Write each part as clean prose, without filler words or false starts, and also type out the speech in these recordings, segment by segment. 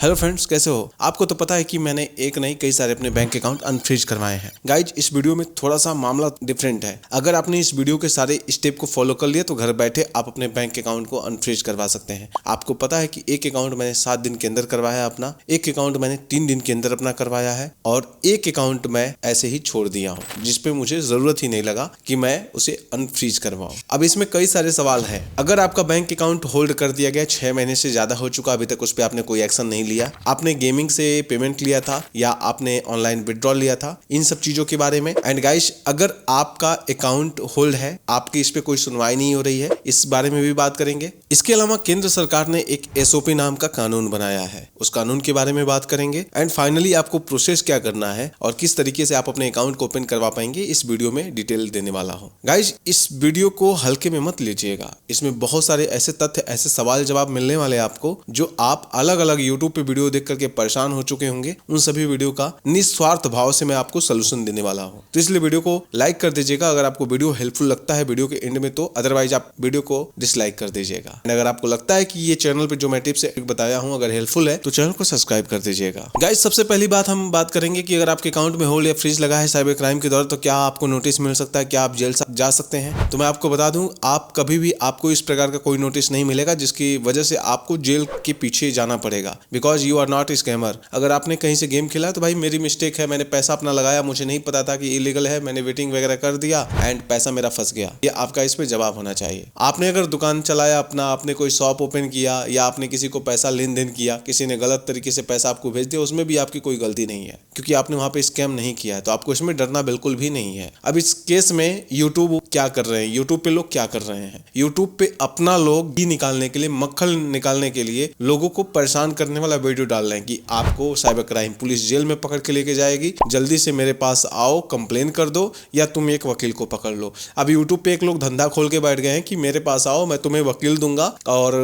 Hello friends, कैसे हो। आपको तो पता है कि मैंने एक नहीं कई सारे अपने बैंक अकाउंट अनफ्रीज करवाए हैं। गाइज, इस वीडियो में थोड़ा सा मामला डिफरेंट है। अगर आपने इस वीडियो के सारे स्टेप को फॉलो कर लिया तो घर बैठे आप अपने बैंक अकाउंट को अनफ्रीज करवा सकते हैं। आपको पता है कि एक अकाउंट मैंने 7 दिन के अंदर करवाया अपना, एक अकाउंट मैंने 3 दिन के अंदर अपना करवाया है और एक अकाउंट मैं ऐसे ही छोड़ दिया हूँ जिसपे मुझे जरूरत ही नहीं लगा कि मैं उसे अनफ्रीज करवाऊं। अब इसमें कई सारे सवाल हैं। अगर आपका बैंक अकाउंट होल्ड कर दिया गया, 6 महीने से ज्यादा हो चुका, अभी तक उस पर आपने कोई एक्शन नहीं लिया, आपने गेमिंग से पेमेंट लिया था या आपने ऑनलाइन विड्रॉल लिया था, इन सब चीजों के बारे में। एंड गाइस, अगर आपका अकाउंट होल्ड है, आपकी इस पे कोई सुनवाई नहीं हो रही है, इस बारे में भी बात करेंगे। इसके अलावा केंद्र सरकार ने एक एसओपी नाम का कानून बनाया है, उस कानून के बारे में बात करेंगे। एंड फाइनली आपको प्रोसेस क्या करना है और किस तरीके से आप अपने अकाउंट को ओपन करवा पाएंगे, इस वीडियो में डिटेल देने वाला हूं। गाइस, इस वीडियो को हल्के में मत लीजिएगा, इसमें बहुत सारे ऐसे तथ्य, ऐसे सवाल जवाब मिलने वाले आपको जो आप अलग अलग यूट्यूब पे वीडियो देख करके परेशान हो चुके होंगे। उन सभी वीडियो का निस्वार्थ भाव से मैं आपको सलूशन देने वाला हूं, तो इसलिए वीडियो को लाइक कर दीजिएगा अगर आपको वीडियो हेल्पफुल लगता है वीडियो के एंड में तो, अदरवाइज आप वीडियो को डिसलाइक कर दीजिएगा। अगर आपको लगता है कि ये चैनल पे जो मैं टिप्स बताया हूं अगर हेल्पफुल है तो चैनल को सब्सक्राइब कर दीजिएगा। गाइस, सबसे पहली बात हम बात करेंगे कि अगर आपके अकाउंट में होल्ड या फ्रीज लगा है साइबर क्राइम के दौरान तो क्या आपको नोटिस मिल सकता है, क्या आप जेल जा सकते हैं। तो मैं आपको बता दूं, आप कभी भी आपको इस प्रकार का कोई नोटिस नहीं मिलेगा जिसकी वजह से आपको जेल के पीछे जाना पड़ेगा, because you are not scammer. अगर आपने कहीं से गेम खेला तो भाई मेरी मिस्टेक है, मैंने पैसा अपना लगाया, मुझे नहीं पता था कि इलीगल है, मैंने वेटिंग वगैरह कर दिया एंड पैसा मेरा फंस गया, ये आपका इस पे जवाब होना चाहिए। आपने अगर दुकान चलाया अपना, आपने कोई शॉप ओपन किया या आपने किसी को पैसा लेन देन किया, किसी ने गलत तरीके से पैसा आपको भेज दिया, उसमें भी आपकी कोई गलती नहीं है क्योंकि आपने वहां पे स्कैम नहीं किया है, तो आपको इसमें डरना बिल्कुल भी नहीं है। अब इस केस में यूट्यूब क्या कर रहे हैं, यूट्यूब पे लोग क्या कर रहे हैं, यूट्यूब पे अपना लोग घी निकालने के लिए, मक्खन निकालने के लिए लोगों को परेशान करने वाला वीडियो डाल रहे हैं कि आपको साइबर क्राइम पुलिस जेल में पकड़ के लेके जाएगी, जल्दी से मेरे पास आओ, कंप्लेन कर दो या तुम एक वकील को पकड़ लो। अब यूट्यूब पे एक लोग धंधा खोल के बैठ गए हैं कि मेरे पास आओ, मैं तुम्हें वकील दूंगा और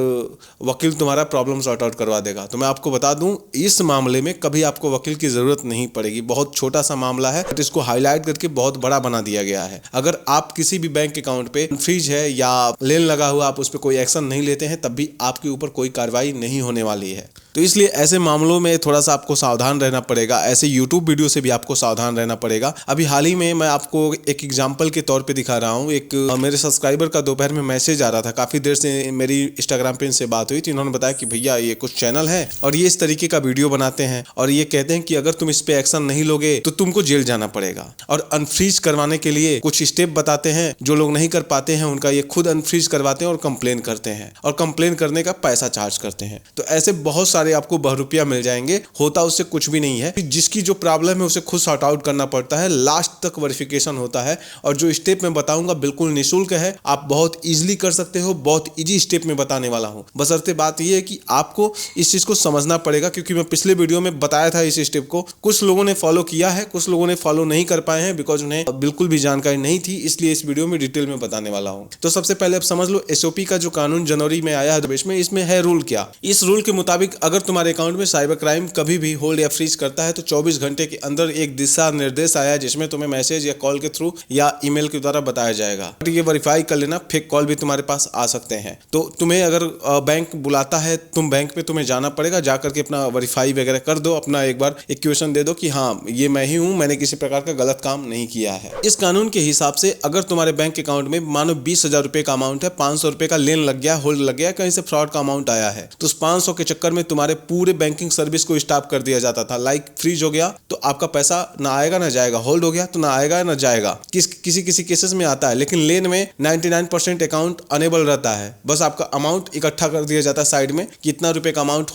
वकील तुम्हारा प्रॉब्लम सॉर्ट आउट करवा देगा। तो मैं आपको बता दूं, इस मामले में कभी आपको वकील की जरूरत नहीं पड़ेगी। बहुत छोटा सा मामला है बट इसको हाईलाइट करके बहुत बड़ा बना दिया गया है। अगर आप किसी भी बैंक अकाउंट पे फ्रीज है या लेन लगा हुआ, आप उस पर कोई एक्शन नहीं लेते हैं, तब भी आपके ऊपर कोई कार्रवाई नहीं होने वाली है। तो इसलिए ऐसे मामलों में थोड़ा सा आपको सावधान रहना पड़ेगा, ऐसे यूट्यूब वीडियो से भी आपको सावधान रहना पड़ेगा। अभी हाल ही में मैं आपको एक एग्जांपल के तौर पे दिखा रहा हूँ। एक मेरे सब्सक्राइबर का दोपहर में मैसेज आ रहा था, काफी देर से मेरी इंस्टाग्राम पे इनसे बात हुई थी। इन्होंने बताया कि भैया ये कुछ चैनल है और ये इस तरीके का वीडियो बनाते हैं और ये कहते हैं कि अगर तुम इस पे एक्शन नहीं लोगे तो तुमको जेल जाना पड़ेगा। और अनफ्रीज करवाने के लिए कुछ स्टेप बताते हैं, जो लोग नहीं कर पाते हैं उनका ये खुद अनफ्रीज करवाते हैं और कंप्लेन करते हैं और कंप्लेन करने का पैसा चार्ज करते हैं। तो ऐसे बहुत सारे आपको ₹10 मिल जाएंगे, होता उससे कुछ भी नहीं है। जिसकी जो प्रॉब्लम है उसे खुद सॉर्ट आउट करना पड़ता है, लास्ट तक वेरिफिकेशन होता है और जो स्टेप मैं बताऊंगा बिल्कुल निःशुल्क है, आप बहुत इजीली कर सकते हो। बहुत इजी स्टेप में बताने वाला हूं, बशर्ते बात यह है कि आपको इस चीज को समझना पड़ेगा, क्योंकि मैं पिछले वीडियो में बताया था इस स्टेप को। कुछ लोगों ने फॉलो किया है, कुछ लोगों ने फॉलो नहीं कर पाए हैं बिकॉज उन्हें बिल्कुल भी जानकारी नहीं थी, इसलिए इस वीडियो में डिटेल में बताने वाला हूं। तो सबसे पहले आप समझ लो, एसओपी का जो कानून जनवरी में आया है देश में, इसमें है रूल क्या। इस रूल के मुताबिक अगर तुम्हारे अकाउंट में साइबर क्राइम कभी भी होल्ड या फ्रीज करता है तो 24 घंटे के अंदर एक दिशा निर्देश आया जिसमें तुम्हें मैसेज या कॉल के थ्रू या ईमेल के द्वारा बताया जाएगा। ये वेरीफाई कर लेना, फेक कॉल भी तुम्हारे पास आ सकते हैं। तो तुम्हें अगर बैंक बुलाता है, तुम बैंक पे तुम्हें जाना पड़ेगा, जाकर के अपना वेरीफाई वगैरह कर दो, अपना एक बार इक्वेशन दे दो कि हाँ ये मैं ही हूँ, मैंने किसी प्रकार का गलत काम नहीं किया है। इस कानून के हिसाब से अगर तुम्हारे बैंक अकाउंट में मानो 20,000 रुपए का अमाउंट है, 500 रुपए का लेन लग गया, होल्ड लग गया, कहीं से फ्रॉड का अमाउंट आया है, तो उस 500 के चक्कर में तुम्हारे पूरे बैंकिंग सर्विस को स्टॉप कर दिया जाता था। लाइक फ्रीज हो गया तो आपका पैसा ना आएगा ना जाएगा, होल्ड हो गया तो ना आएगा ना जाएगा। किसी केसेस में आता है, लेकिन लेन में 99% अकाउंट अनेबल रहता है। बस आपका अमाउंट इकट्ठा कर दिया जाता है साइड में, कितना रुपए का अमाउंट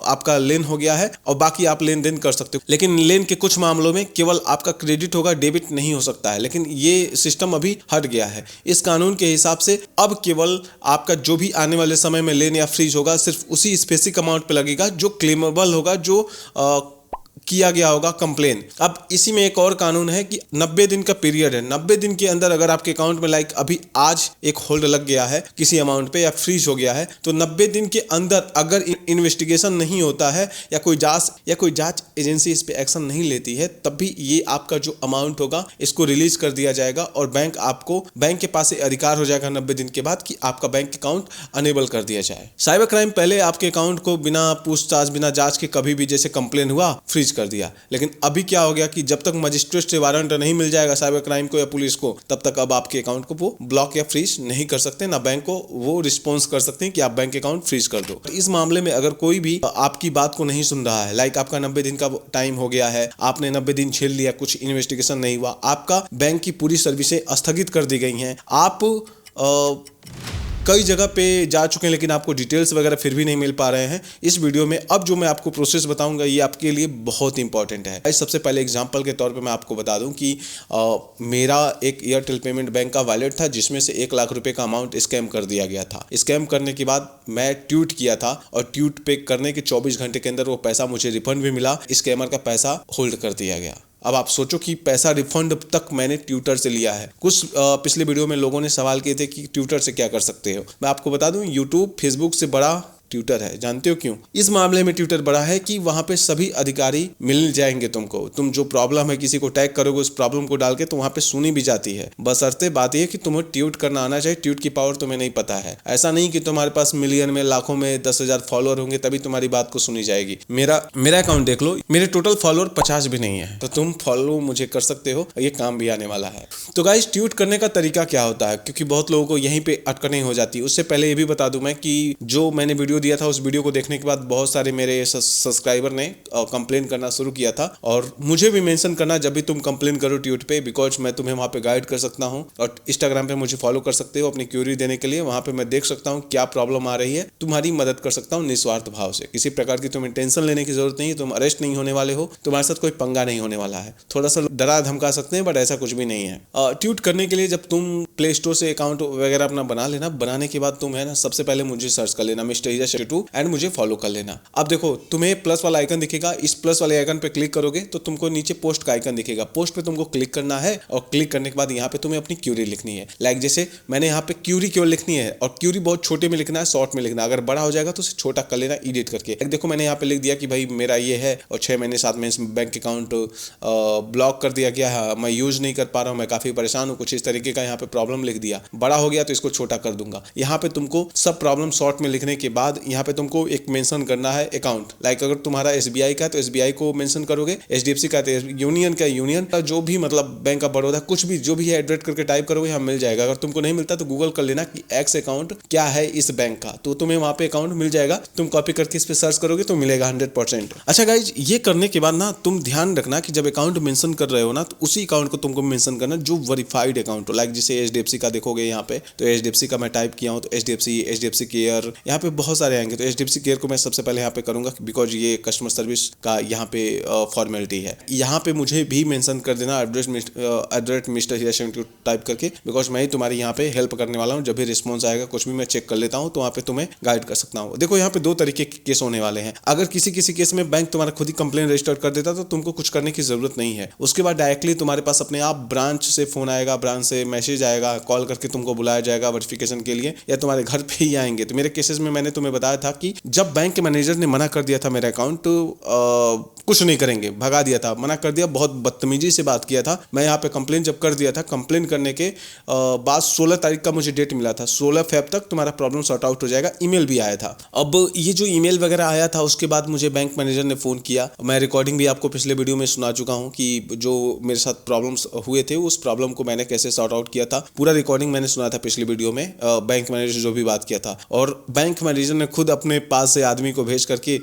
आपका लेन हो गया है और बाकी आप लेन देन कर सकते हो। लेकिन लेन के कुछ मामलों में केवल आपका क्रेडिट होगा, डेबिट नहीं हो सकता है, लेकिन ये सिस्टम अभी हट गया है। इस कानून के हिसाब से अब केवल आपका जो भी आने वाले समय में लेन या फ्रीज होगा सिर्फ उसी स्पेसिफिक अमाउंट पे लगेगा जो क्लेमेबल होगा, जो किया गया होगा कंप्लेन। अब इसी में एक और कानून है कि 90 दिन का पीरियड है, 90 दिन के अंदर अगर आपके अकाउंट में लाइक अभी आज एक होल्ड लग गया है किसी अमाउंट पे या फ्रीज हो गया है, तो 90 दिन के अंदर अगर इन्वेस्टिगेशन नहीं होता है या कोई जांच एजेंसी इस पे एक्शन नहीं लेती है, तब भी ये आपका जो अमाउंट होगा इसको रिलीज कर दिया जाएगा और बैंक के पास अधिकार हो जाएगा 90 दिन के बाद कि आपका बैंक अकाउंट अनेबल कर दिया जाए। साइबर क्राइम पहले आपके अकाउंट को बिना पूछताछ बिना जांच के कभी भी जैसे कंप्लेन हुआ फ्रीज कर दिया, लेकिन अभी क्या हो गया कि जब तक मजिस्ट्रेट से वारंट नहीं मिल जाएगा साइबर क्राइम को या पुलिस को, तब तक अब आपके अकाउंट को वो ब्लॉक या फ्रीज नहीं कर सकते, ना बैंक को वो रिस्पॉन्स कर सकते हैं कि आप बैंक अकाउंट फ्रीज कर दो। इस मामले में अगर कोई भी आपकी बात को नहीं सुन रहा है, लाइक आपका 90 दिन का टाइम हो गया है, आपने 90 दिन झेल लिया, कुछ इन्वेस्टिगेशन नहीं हुआ, आपका बैंक की पूरी सर्विसें स्थगित कर दी गई हैं, आप कई जगह पे जा चुके हैं लेकिन आपको डिटेल्स वगैरह फिर भी नहीं मिल पा रहे हैं, इस वीडियो में अब जो मैं आपको प्रोसेस बताऊंगा ये आपके लिए बहुत इंपॉर्टेंट है। सबसे पहले एग्जांपल के तौर पे मैं आपको बता दूं कि मेरा एक एयरटेल पेमेंट बैंक का वॉलेट था जिसमें से 1 लाख रुपए का अमाउंट स्कैम कर दिया गया था। स्कैम करने के बाद मैं ट्वीट किया था और ट्वीट पे करने के 24 घंटे के अंदर वो पैसा मुझे रिफंड भी मिला, स्कैमर का पैसा होल्ड कर दिया गया। अब आप सोचो कि पैसा रिफंड तक मैंने ट्विटर से लिया है। कुछ पिछले वीडियो में लोगों ने सवाल किए थे कि ट्विटर से क्या कर सकते हो। मैं आपको बता दूं, यूट्यूब फेसबुक से बड़ा ट्विटर है। जानते हो क्यों? इस मामले में ट्विटर बड़ा है कि वहां पे सभी अधिकारी मिल जाएंगे तुमको। तुम जो प्रॉब्लम है किसी को टैग करोगे, उस प्रॉब्लम को डाल के तो वहां पे सुनी भी जाती है। बशर्ते बात यह कि तुम्हें ट्वीट करना आना चाहिए। ट्वीट की पावर तुम्हें नहीं पता है। ऐसा नहीं कि तुम्हारे पास मिलियन में, लाखों में 10,000 फॉलोअर होंगे तभी तुम्हारी बात को सुनी जाएगी। मेरा अकाउंट देख लो, मेरे टोटल फॉलोअर 50 भी नहीं है, तो तुम फॉलो मुझे कर सकते हो, ये काम भी आने वाला है। तो गाइस, ट्वीट करने का तरीका क्या होता है, क्योंकि बहुत लोगों को यहीं पे अटकने हो जाती है। उससे पहले ये भी बता दूं मैं कि जो मैंने वीडियो दिया था, उस वीडियो को देखने के बाद बहुत सारे मेरे सब्सक्राइबर ने कंप्लेन करना शुरू किया था और मुझे भी मेंशन करना जब भी तुम कंप्लेन करो ट्वीट पे, बिकॉज मैं तुम्हें वहां पे गाइड कर सकता हूं। और इंस्टाग्राम पे मुझे फॉलो कर सकते हो अपनी क्यूरी देने के लिए। वहां पे मैं देख सकता हूं क्या प्रॉब्लम आ रही है, तुम्हारी मदद कर सकता हूं निस्वार्थ भाव से। किसी प्रकार की तुम्हें टेंशन लेने की जरूरत नहीं, तुम अरेस्ट नहीं होने वाले हो, तुम्हारे साथ कोई पंगा नहीं होने वाला है। थोड़ा सा डरा धमका सकते हैं बट ऐसा कुछ भी नहीं है। ट्वीट करने के लिए जब तुम प्ले स्टोर से अकाउंट वगैरह अपना बना लेना, बनाने के बाद तुम है ना सबसे पहले मुझे सर्च कर लेना मिस्टर हीरा 62 एंड मुझे फॉलो कर लेना। अब देखो, तुम्हें प्लस वाला आइकन दिखेगा, इस प्लस वाले आइकन पे क्लिक करोगे तो तुमको नीचे पोस्ट का आइकन दिखेगा। पोस्ट पे तुमको क्लिक करना है और क्लिक करने के बाद यहाँ पे तुम्हें अपनी क्यूरी लिखनी है। लाइक जैसे मैंने यहाँ पे क्यूरी क्यों लिखनी है, और क्यूरी बहुत छोटे में लिखना है, शॉर्ट में लिखना है। अगर बड़ा हो जाएगा तो उसे छोटा कर लेना एडिट करके। देखो मैंने यहाँ पे लिख दिया कि भाई मेरा ये है और 6 महीने 7 महीने बैंक अकाउंट ब्लॉक कर दिया गया है, मैं यूज नहीं कर पा रहा हूँ, मैं काफी परेशान हूँ, कुछ इस तरीके का यहाँ पे प्रॉब्लम लिख दिया। बड़ा हो गया तो इसको छोटा कर दूंगा। यहाँ पे तुमको सब प्रॉब्लम शॉर्ट में लिखने के बाद यहाँ पे तुमको एक मेंशन करना है अकाउंट। लाइक अगर तुम्हारा SBI का है तो SBI को मेंशन करोगे, HDFC का है तो यूनियन का यूनियन का, जो भी मतलब बैंक ऑफ बड़ौदा कुछ भी जो भी है एड्रेस करके टाइप करोगे, यहाँ मिल जाएगा। अगर तुमको नहीं मिलता तो गूगल कर लेना कि एक्स अकाउंट क्या है इस बैंक का, तो तुम्हें वहां पे अकाउंट मिल जाएगा। तुम कॉपी करके इस पे सर्च करोगे तो मिलेगा 100%। अच्छा गाइज, ये करने के बाद ना तुम ध्यान रखना कि जब अकाउंट मेंशन कर रहे हो ना, तो उसी अकाउंट को तुमको मेंशन करना जो वेरीफाइड अकाउंट हो। लाइक जैसे HDFC का देखोगे यहाँ पे, तो HDFC का मैं टाइप किया हूँ तो HDFC केयर, यहाँ पे बहुत सारे आएंगे। तो HDFC केयर को मैं सबसे पहले यहाँ पे करूंगा बिकॉज ये कस्टमर सर्विस का यहाँ पे फॉर्मेलिटी है। यहाँ पे मुझे भी मेंशन कर देना एड्रेस मिस्टर हीरा 72 टाइप करके, बिकॉज मैं ही तुम्हारी यहाँ पे हेल्प करने वाला हूँ। जब भी रिस्पॉन्स आएगा कुछ भी मैं चेक कर लेता हूँ, तो वहाँ पे तुम्हें गाइड कर सकता हूँ। देखो यहाँ पे 2 तरीके के केस होने वाले हैं। अगर किसी केस में बैंक तुम्हारा खुद ही कंप्लेन रजिस्टर कर देता तो तुमको कुछ करने की जरूरत नहीं है। उसके बाद डायरेक्टली तुम्हारे पास अपने आप ब्रांच से फोन आएगा, ब्रांच से मैसेज आएगा, कॉल करके तुमको बुलाया जाएगा वेरिफिकेशन के लिए, या तुम्हारे घर पे ही आएंगे। तो मेरे केसेस में मैंने तुम्हें बताया था कि जब बैंक के मैनेजर ने मना कर दिया था मेरा अकाउंट कुछ नहीं करेंगे, भगा दिया था, मना कर दिया, बहुत बदतमीजी से बात किया था। मैं यहाँ पे कंप्लेन जब कर दिया था, कंप्लेन करने के बाद 16 तारीख का मुझे डेट मिला था, 16 फेब तक तुम्हारा प्रॉब्लम सॉर्ट आउट हो जाएगा। ईमेल भी आया था। अब ये जो ईमेल वगैरह आया था उसके बाद मुझे बैंक मैनेजर ने फोन किया। मैं रिकॉर्डिंग भी आपको पिछले वीडियो में सुना चुका हूँ कि जो मेरे साथ प्रॉब्लम्स हुए थे उस प्रॉब्लम को मैंने कैसे सॉर्ट आउट किया था। पूरा रिकॉर्डिंग मैंने सुना था पिछली वीडियो में, बैंक मैनेजर जो भी बात किया था। और बैंक मैनेजर ने खुद अपने पास से आदमी को भेज करके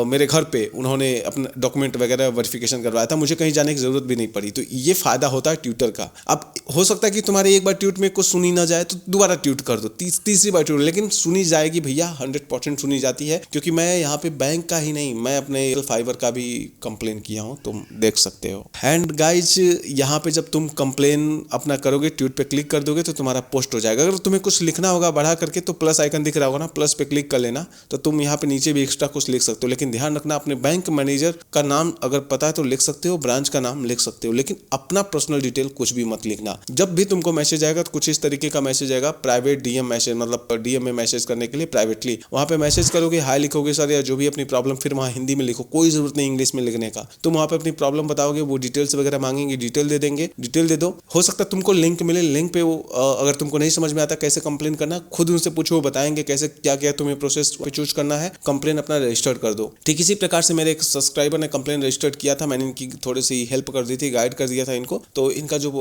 मेरे घर पे उन्होंने अपना डॉक्यूमेंट वगैरह वेरिफिकेशन करवाया था। मुझे कहीं जाने की जरूरत भी नहीं पड़ी। तो ये फायदा होता है ट्विटर का। अब हो सकता है कि तुम्हारे एक बार ट्वीट में कुछ सुनी ना जाए तो दोबारा ट्वीट कर दो, तीसरी बार ट्वीट, लेकिन सुनी जाएगी भैया, 100% सुनी जाती है। क्योंकि मैं यहाँ पे बैंक का ही नहीं, मैं अपने फाइबर का भी कंप्लेन किया हूँ, तुम देख सकते हो। एंड गाइज, यहाँ पे जब तुम कंप्लेन अपना करोगे, ट्वीट पे क्लिक कर दोगे तो तुम्हारा पोस्ट हो जाएगा। अगर तुम्हें कुछ लिखना होगा बढ़ा करके तो प्लस आइकन दिख रहा होगा ना, प्लस पे क्लिक कर लेना, तो तुम यहाँ पे नीचे भी एक्स्ट्रा कुछ लिख सकते हो। लेकिन ध्यान रखना, अपने बैंक मैनेजर का नाम अगर पता है तो लिख सकते हो, ब्रांच का नाम लिख सकते हो, लेकिन अपना पर्सनल डिटेल कुछ भी मत लिखना। जब भी तुमको मैसेज आएगा तो कुछ इस तरीके का मैसेज आएगा, प्राइवेट डीएम मैसेज, मतलब डीएम में मैसेज करने के लिए प्राइवेटली वहां पे मैसेज करोगे, हाय लिखोगे सर या जो भी अपनी प्रॉब्लम, फिर वहां हिंदी में लिखो, कोई जरूरत नहीं इंग्लिश में लिखने का। तुम वहां पे अपनी प्रॉब्लम बताओगे, वो डिटेल्स वगैरह मांगेंगे, डिटेल दे देंगे, डिटेल दे दो। हो सकता है तुमको लिंक मिले, लिंक पे वो अगर तुमको नहीं समझ में आता कैसे कंप्लेन करना, खुद उनसे पूछो, वो बताएंगे कैसे क्या क्या तुम्हें प्रोसेस चूज करना है, कंप्लेन अपना रजिस्टर्ड कर दो। ठीक इसी प्रकार से मेरे एक सब्सक्राइबर ने कंप्लेन रजिस्टर्ड किया था, मैंने इनकी थोड़ी सी हेल्प कर दी थी, गाइड कर दिया था इनको। तो इनका जो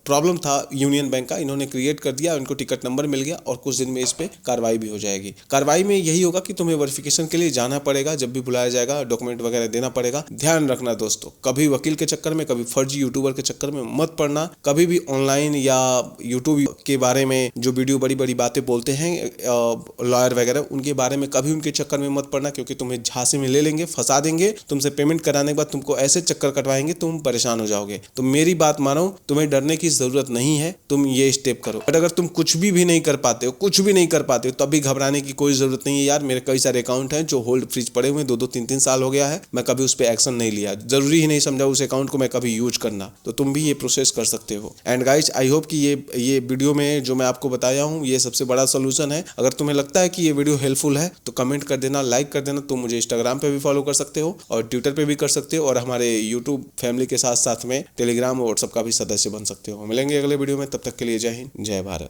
प्रॉब्लम था यूनियन बैंक का, इन्होंने क्रिएट कर दिया, इनको टिकट नंबर मिल गया और कुछ दिन में इस पे कार्रवाई भी हो जाएगी। कार्रवाई में यही होगा कि तुम्हें वेरिफिकेशन के लिए जाना पड़ेगा, जब भी बुलाया जाएगा डॉक्यूमेंट वगैरह देना पड़ेगा। ध्यान रखना दोस्तों, कभी वकील के चक्कर में, कभी फर्जी यूट्यूबर के चक्कर में मत पड़ना। कभी भी ऑनलाइन या यूट्यूब के बारे में जो वीडियो बड़ी बड़ी बातें बोलते हैं लॉयर वगैरह, उनके बारे में कभी उनके चक्कर में मत पड़ना, क्योंकि तुम्हें झांसे में ले लेंगे, फंसा देंगे, तुमसे पेमेंट कराने के बाद तुमको ऐसे चक्कर कटवाएंगे, तुम परेशान हो जाओगे। तो मेरी बात मानो, तुम्हें डरने की जरूरत नहीं है, तुम ये स्टेप करो। बट अगर तुम कुछ भी नहीं कर पाते हो, कुछ भी नहीं कर पाते हो, तभी घबराने की कोई जरूरत नहीं है यार। मेरे कई सारे अकाउंट हैं जो होल्ड फ्रीज पड़े हुए, 2-3 साल हो गया है, मैं कभी उस पर एक्शन नहीं लिया, जरूरी ही नहीं समझा उस अकाउंट को मैं कभी यूज करना। तो तुम भी ये प्रोसेस कर सकते हो। एंड गाइज, आई होप कि ये वीडियो में जो मैं आपको बताया हूँ ये सबसे बड़ा सोल्यूशन है। अगर तुम्हें लगता है कि ये वीडियो हेल्पफुल है तो कमेंट कर देना, लाइक कर देना। तुम मुझे इंस्टाग्राम पे भी फॉलो कर सकते हो और ट्विटर पे भी कर सकते हो, और हमारे यूट्यूब फैमिली के साथ साथ में टेलीग्राम और व्हाट्सएप का भी सदस्य बन सकते हो। मिलेंगे अगले वीडियो में, तब तक के लिए जय हिंद, जय भारत।